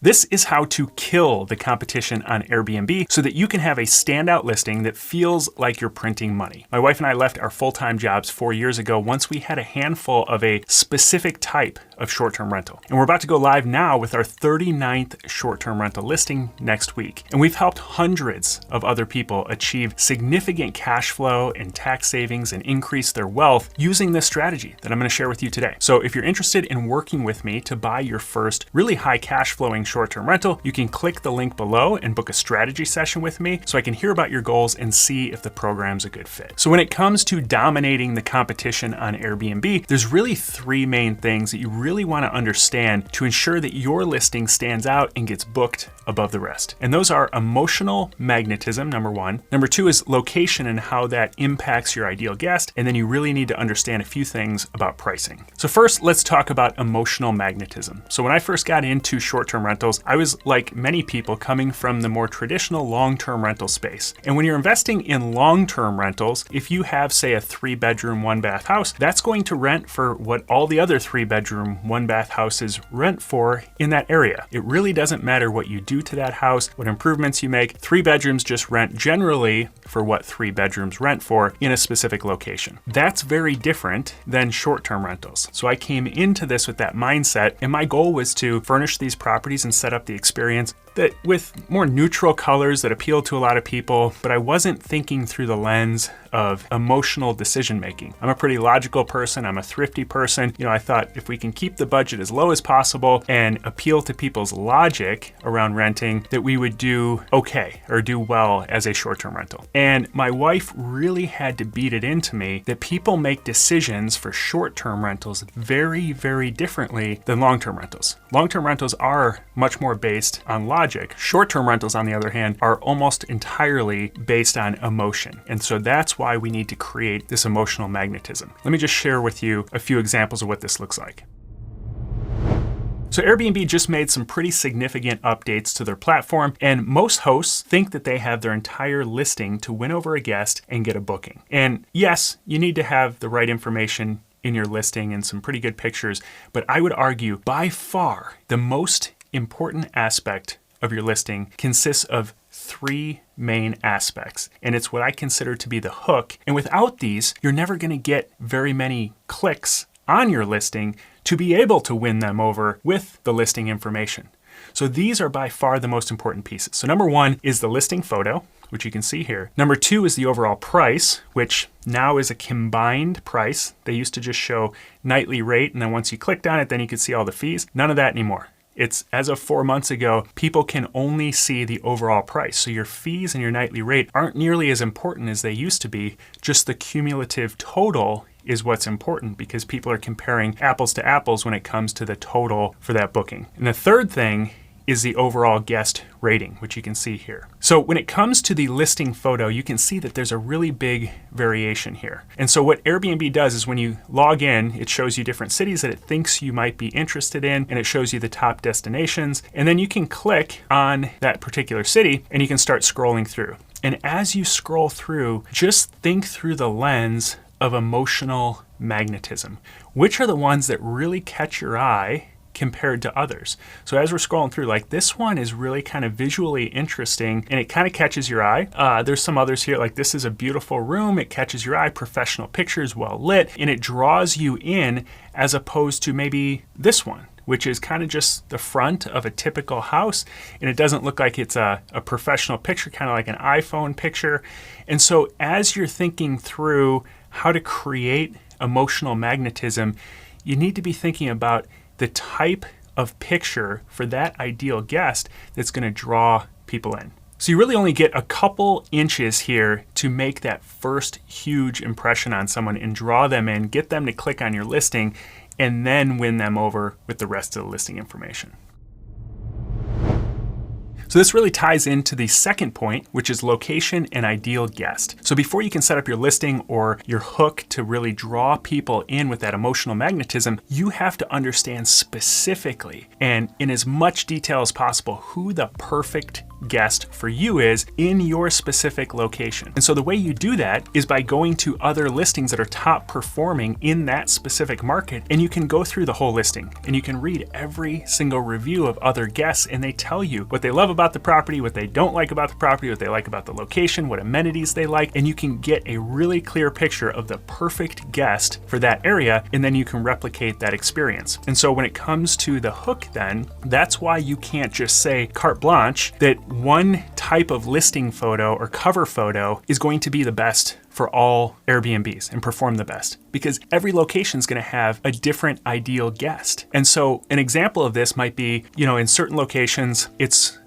This is how to kill the competition on Airbnb so that you can have a standout listing that feels like you're printing money. My wife and I left our full-time jobs 4 years ago once we had a handful of a specific type of short-term rental. And we're about to go live now with our 39th short-term rental listing next week. And we've helped hundreds of other people achieve significant cash flow and tax savings and increase their wealth using this strategy that I'm going to share with you today. So if you're interested in working with me to buy your first really high cash flowing short-term rental, you can click the link below and book a strategy session with me so I can hear about your goals and see if the program's a good fit. So when it comes to dominating the competition on Airbnb, there's really three main things that you really want to understand to ensure that your listing stands out and gets booked above the rest. And those are emotional magnetism, number one. Number two is location and how that impacts your ideal guest. And then you really need to understand a few things about pricing. So first, let's talk about emotional magnetism. So when I first got into short-term rentals, I was like many people coming from the more traditional long-term rental space. And when you're investing in long-term rentals, if you have, say, a 3-bedroom, 1-bath house, that's going to rent for what all the other 3-bedroom, 1-bath houses rent for in that area. It really doesn't matter what you do to that house, what improvements you make. 3 bedrooms just rent generally for what 3 bedrooms rent for in a specific location. That's very different than short-term rentals. So I came into this with that mindset, and my goal was to furnish these properties and set up the experience that with more neutral colors that appeal to a lot of people, but I wasn't thinking through the lens of emotional decision making. I'm a pretty logical person. I'm a thrifty person. I thought if we can keep the budget as low as possible and appeal to people's logic around renting, that we would do okay or do well as a short-term rental. And my wife really had to beat it into me that people make decisions for short-term rentals very, very differently than long-term rentals. Long-term rentals are much more based on logic. Short-term rentals, on the other hand, are almost entirely based on emotion. And so that's why we need to create this emotional magnetism. Let me just share with you a few examples of what this looks like. So Airbnb just made some pretty significant updates to their platform, and most hosts think that they have their entire listing to win over a guest and get a booking. And yes, you need to have the right information in your listing and some pretty good pictures, but I would argue by far the most important aspect of your listing consists of 3 main aspects. And it's what I consider to be the hook. And without these, you're never going to get very many clicks on your listing to be able to win them over with the listing information. So these are by far the most important pieces. So number 1 is the listing photo, which you can see here. Number 2 is the overall price, which now is a combined price. They used to just show nightly rate, and then once you clicked on it, then you could see all the fees. None of that anymore. It's as of 4 months ago, people can only see the overall price. So your fees and your nightly rate aren't nearly as important as they used to be. Just the cumulative total is what's important because people are comparing apples to apples when it comes to the total for that booking. And the third thing is the overall guest rating, which you can see here. So when it comes to the listing photo, you can see that there's a really big variation here. And so what Airbnb does is when you log in, it shows you different cities that it thinks you might be interested in, and it shows you the top destinations. And then you can click on that particular city and you can start scrolling through. And as you scroll through, just think through the lens of emotional magnetism. Which are the ones that really catch your eye compared to others? So as we're scrolling through, like this one is really kind of visually interesting and it kind of catches your eye. There's some others here, like this is a beautiful room. It catches your eye, professional pictures, well lit, and it draws you in as opposed to maybe this one, which is kind of just the front of a typical house. And it doesn't look like it's a professional picture, kind of like an iPhone picture. And so as you're thinking through how to create emotional magnetism, you need to be thinking about the type of picture for that ideal guest that's going to draw people in. So you really only get a couple inches here to make that first huge impression on someone and draw them in, get them to click on your listing, and then win them over with the rest of the listing information. So this really ties into the second point, which is location and ideal guest. So before you can set up your listing or your hook to really draw people in with that emotional magnetism, you have to understand specifically and in as much detail as possible who the perfect guest for you is in your specific location. And so the way you do that is by going to other listings that are top performing in that specific market, and you can go through the whole listing and you can read every single review of other guests, and they tell you what they love about the property, what they don't like about the property, what they like about the location, what amenities they like, and you can get a really clear picture of the perfect guest for that area, and then you can replicate that experience. And so when it comes to the hook then, that's why you can't just say carte blanche that one type of listing photo or cover photo is going to be the best for all Airbnbs and perform the best, because every location is going to have a different ideal guest. And so an example of this might be, in certain locations,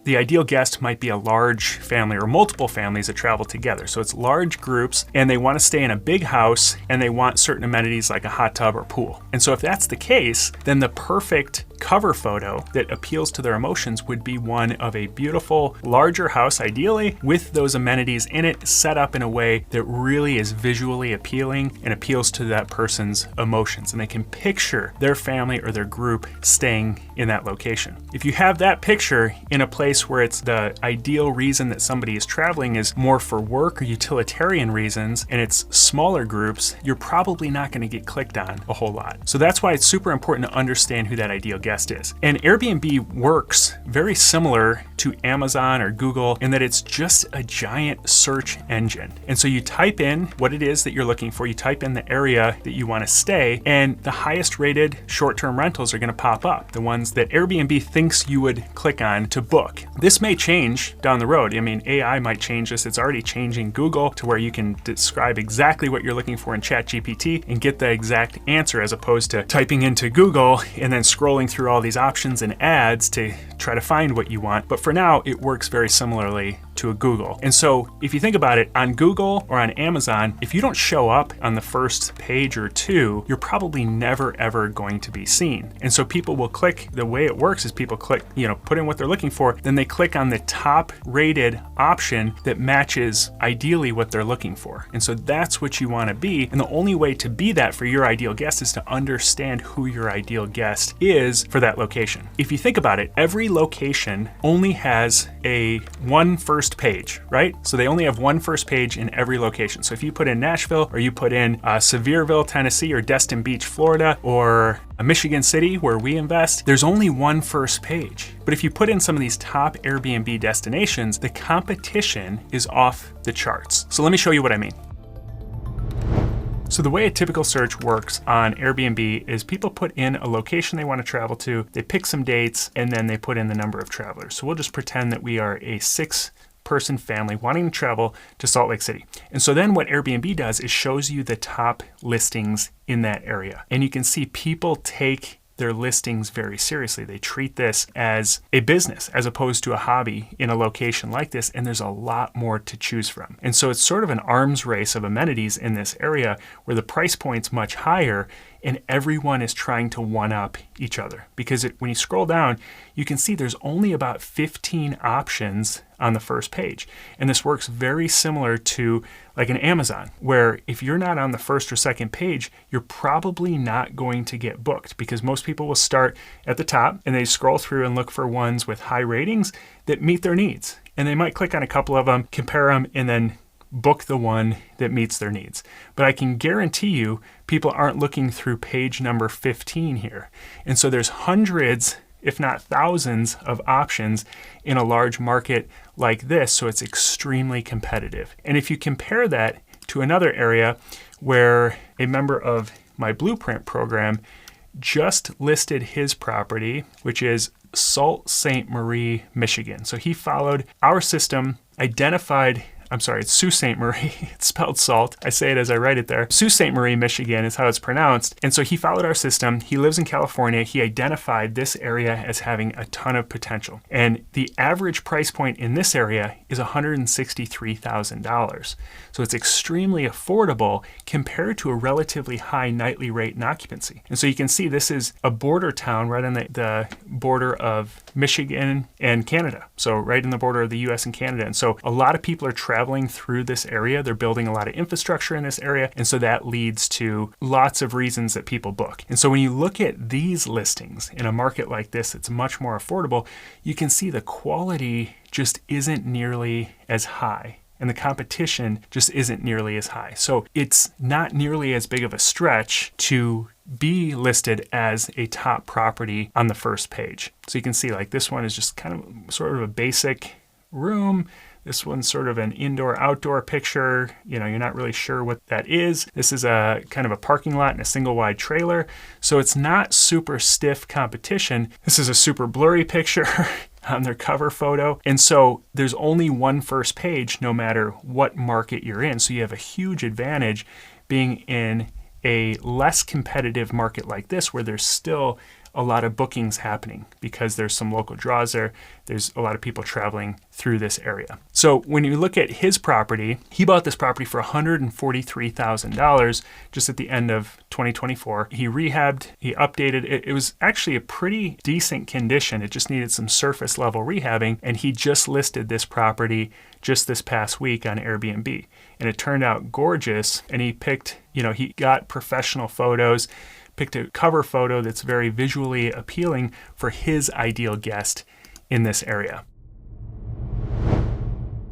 the ideal guest might be a large family or multiple families that travel together. So it's large groups and they want to stay in a big house and they want certain amenities like a hot tub or pool. And so if that's the case, then the perfect cover photo that appeals to their emotions would be one of a beautiful, larger house, ideally, with those amenities in it, set up in a way that really is visually appealing and appeals to that person's emotions. And they can picture their family or their group staying in that location. If you have that picture in a place where it's the ideal reason that somebody is traveling is more for work or utilitarian reasons, and it's smaller groups, you're probably not going to get clicked on a whole lot. So that's why it's super important to understand who that ideal guest is. And Airbnb works very similar to Amazon or Google in that it's just a giant search engine. And so you type in what it is that you're looking for, you type in the area that you want to stay, and the highest rated short-term rentals are going to pop up, the ones that Airbnb thinks you would click on to book. This may change down the road. I mean, AI might change this. It's already changing Google to where you can describe exactly what you're looking for in ChatGPT and get the exact answer, as opposed to typing into Google and then scrolling through all these options and ads to try to find what you want. But for now, it works very similarly to a Google. And so if you think about it, on Google or on Amazon, if you don't show up on the first page or two, you're probably never ever going to be seen. And so people will click, the way it works is people click, put in what they're looking for, then they click on the top rated option that matches ideally what they're looking for. And so that's what you want to be. And the only way to be that for your ideal guest is to understand who your ideal guest is for that location. If you think about it, every location only has one first page, right? So they only have one first page in every location. So if you put in Nashville, or you put in Sevierville, Tennessee, or Destin Beach, Florida, or Michigan City, where we invest, there's only one first page. But if you put in some of these top Airbnb destinations, the competition is off the charts. So let me show you what I mean. So the way a typical search works on Airbnb is people put in a location they want to travel to, they pick some dates, and then they put in the number of travelers. So we'll just pretend that we are a 6-person family wanting to travel to Salt Lake City. And so then what Airbnb does is shows you the top listings in that area. And you can see people take their listings very seriously. They treat this as a business as opposed to a hobby in a location like this, and there's a lot more to choose from. And so it's sort of an arms race of amenities in this area where the price point's much higher and everyone is trying to one-up each other. Because when you scroll down, you can see there's only about 15 options on the first page. And this works very similar to like an Amazon, where if you're not on the first or second page, you're probably not going to get booked, because most people will start at the top and they scroll through and look for ones with high ratings that meet their needs. And they might click on a couple of them, compare them, and then book the one that meets their needs. But I can guarantee you people aren't looking through page number 15 here. And so there's hundreds, if not thousands, of options in a large market like this. So it's extremely competitive. And if you compare that to another area where a member of my Blueprint program just listed his property, which is Sault Ste. Marie, Michigan. So he followed our system, identified, it's Sault Ste. Marie. It's spelled salt. I say it as I write it there. Sault Ste. Marie, Michigan is how it's pronounced. And so he followed our system. He lives in California. He identified this area as having a ton of potential. And the average price point in this area is $163,000. So it's extremely affordable compared to a relatively high nightly rate and occupancy. And so you can see this is a border town right on the border of Michigan and Canada. So right in the border of the US and Canada. And so a lot of people are traveling through this area. They're building a lot of infrastructure in this area. And so that leads to lots of reasons that people book. And so when you look at these listings in a market like this, it's much more affordable. You can see the quality just isn't nearly as high. And the competition just isn't nearly as high. So it's not nearly as big of a stretch to be listed as a top property on the first page. So you can see like this one is just kind of sort of a basic room. This one's sort of an indoor-outdoor picture. You're not really sure what that is. This is a kind of a parking lot and a single-wide trailer. So it's not super stiff competition. This is a super blurry picture on their cover photo. And so there's only one first page no matter what market you're in. So you have a huge advantage being in a less competitive market like this where there's still a lot of bookings happening because there's some local draws there. There's a lot of people traveling through this area. So when you look at his property, he bought this property for $143,000 just at the end of 2024. He rehabbed, he updated it. It was actually a pretty decent condition. It just needed some surface level rehabbing. And he just listed this property just this past week on Airbnb. And it turned out gorgeous. And he picked, he got professional photos, picked a cover photo that's very visually appealing for his ideal guest in this area.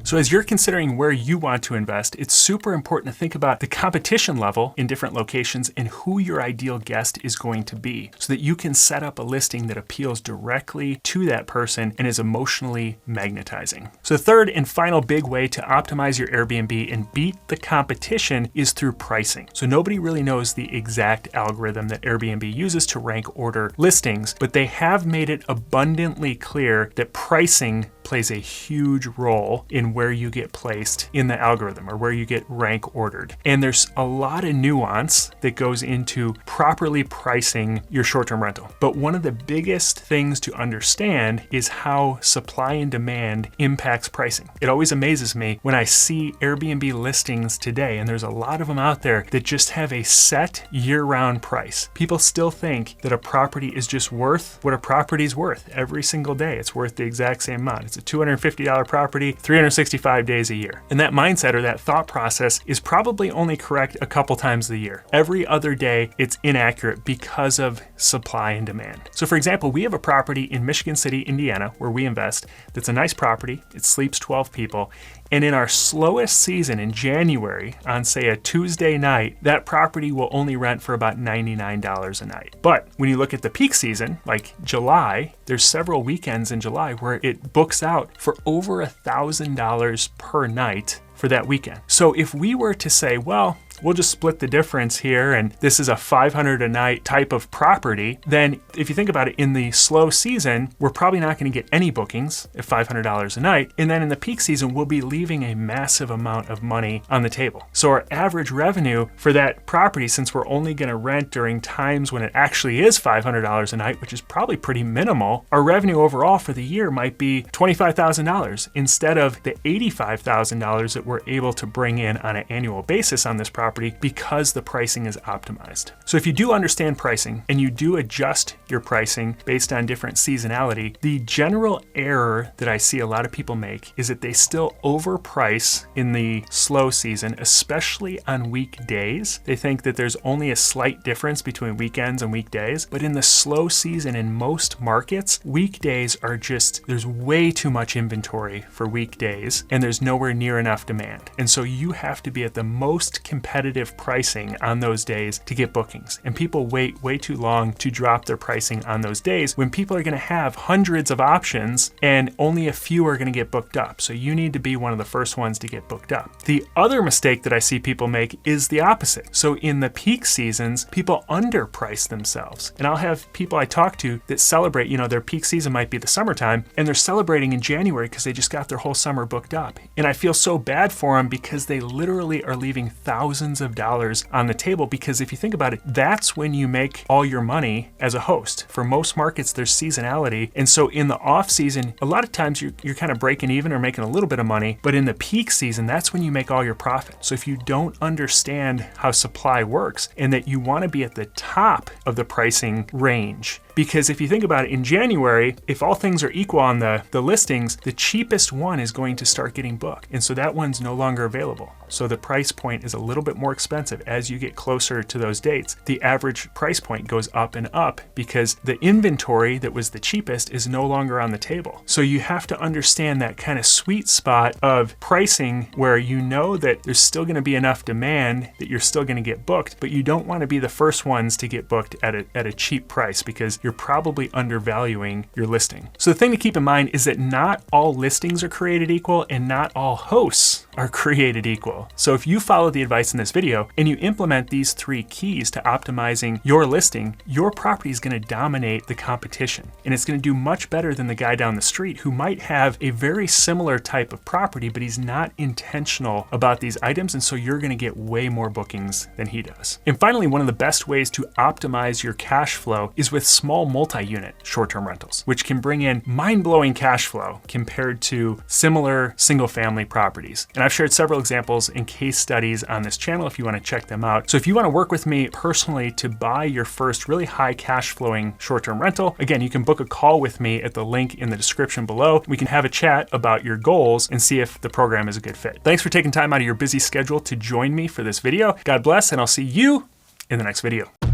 So as you're considering where you want to invest, it's super important to think about the competition level in different locations and who your ideal guest is going to be so that you can set up a listing that appeals directly to that person and is emotionally magnetizing. So the third and final big way to optimize your Airbnb and beat the competition is through pricing. So nobody really knows the exact algorithm that Airbnb uses to rank order listings, but they have made it abundantly clear that pricing plays a huge role in where you get placed in the algorithm or where you get rank ordered. And there's a lot of nuance that goes into properly pricing your short-term rental. But one of the biggest things to understand is how supply and demand impacts pricing. It always amazes me when I see Airbnb listings today, and there's a lot of them out there that just have a set year-round price. People still think that a property is just worth what a property is worth every single day. It's worth the exact same amount. It's a $250 property, 365 days a year. And that mindset or that thought process is probably only correct a couple times a year. Every other day, it's inaccurate because of supply and demand. So for example, we have a property in Michigan City, Indiana, where we invest. That's a nice property. It sleeps 12 people. And in our slowest season in January, on say a Tuesday night, that property will only rent for about $99 a night. But when you look at the peak season, like July, there's several weekends in July where it books out for over $1,000 per night for that weekend. So if we were to say, well, we'll just split the difference here, and this is a $500 a night type of property, then if you think about it, in the slow season, we're probably not going to get any bookings at $500 a night. And then in the peak season, we'll be leaving a massive amount of money on the table. So our average revenue for that property, since we're only going to rent during times when it actually is $500 a night, which is probably pretty minimal, our revenue overall for the year might be $25,000 instead of the $85,000 that we're able to bring in on an annual basis on this property because the pricing is optimized. So if you do understand pricing and you do adjust your pricing based on different seasonality, the general error that I see a lot of people make is that they still overprice in the slow season, especially on weekdays. They think that there's only a slight difference between weekends and weekdays, but in the slow season in most markets, weekdays are just, there's way too much inventory for weekdays and there's nowhere near enough demand. And so you have to be at the most competitive pricing on those days to get bookings. And people wait way too long to drop their pricing on those days when people are going to have hundreds of options and only a few are going to get booked up. So you need to be one of the first ones to get booked up. The other mistake that I see people make is the opposite. So in the peak seasons, people underprice themselves. And I'll have people I talk to that celebrate, their peak season might be the summertime, and they're celebrating in January because they just got their whole summer booked up. And I feel so bad for them because they literally are leaving thousands of dollars on the table, because if you think about it, that's when you make all your money as a host. For most markets, there's seasonality. And so in the off season, a lot of times you're kind of breaking even or making a little bit of money, but in the peak season, that's when you make all your profit. So if you don't understand how supply works and that you want to be at the top of the pricing range, Because if you think about it, in January, if all things are equal on the listings, the cheapest one is going to start getting booked. And so that one's no longer available. So the price point is a little bit more expensive as you get closer to those dates. The average price point goes up and up because the inventory that was the cheapest is no longer on the table. So you have to understand that kind of sweet spot of pricing where you know that there's still going to be enough demand that you're still going to get booked, but you don't want to be the first ones to get booked at a cheap price because you're probably undervaluing your listing. So the thing to keep in mind is that not all listings are created equal and not all hosts are created equal. So if you follow the advice in this video and you implement these 3 keys to optimizing your listing, your property is going to dominate the competition. And it's going to do much better than the guy down the street who might have a very similar type of property, but he's not intentional about these items. And so you're going to get way more bookings than he does. And finally, one of the best ways to optimize your cash flow is with small multi-unit short-term rentals, which can bring in mind-blowing cash flow compared to similar single-family properties. And I've shared several examples and case studies on this channel if you want to check them out. So if you want to work with me personally to buy your first really high cash flowing short-term rental, again, you can book a call with me at the link in the description below. We can have a chat about your goals and see if the program is a good fit. Thanks for taking time out of your busy schedule to join me for this video. God bless, and I'll see you in the next video.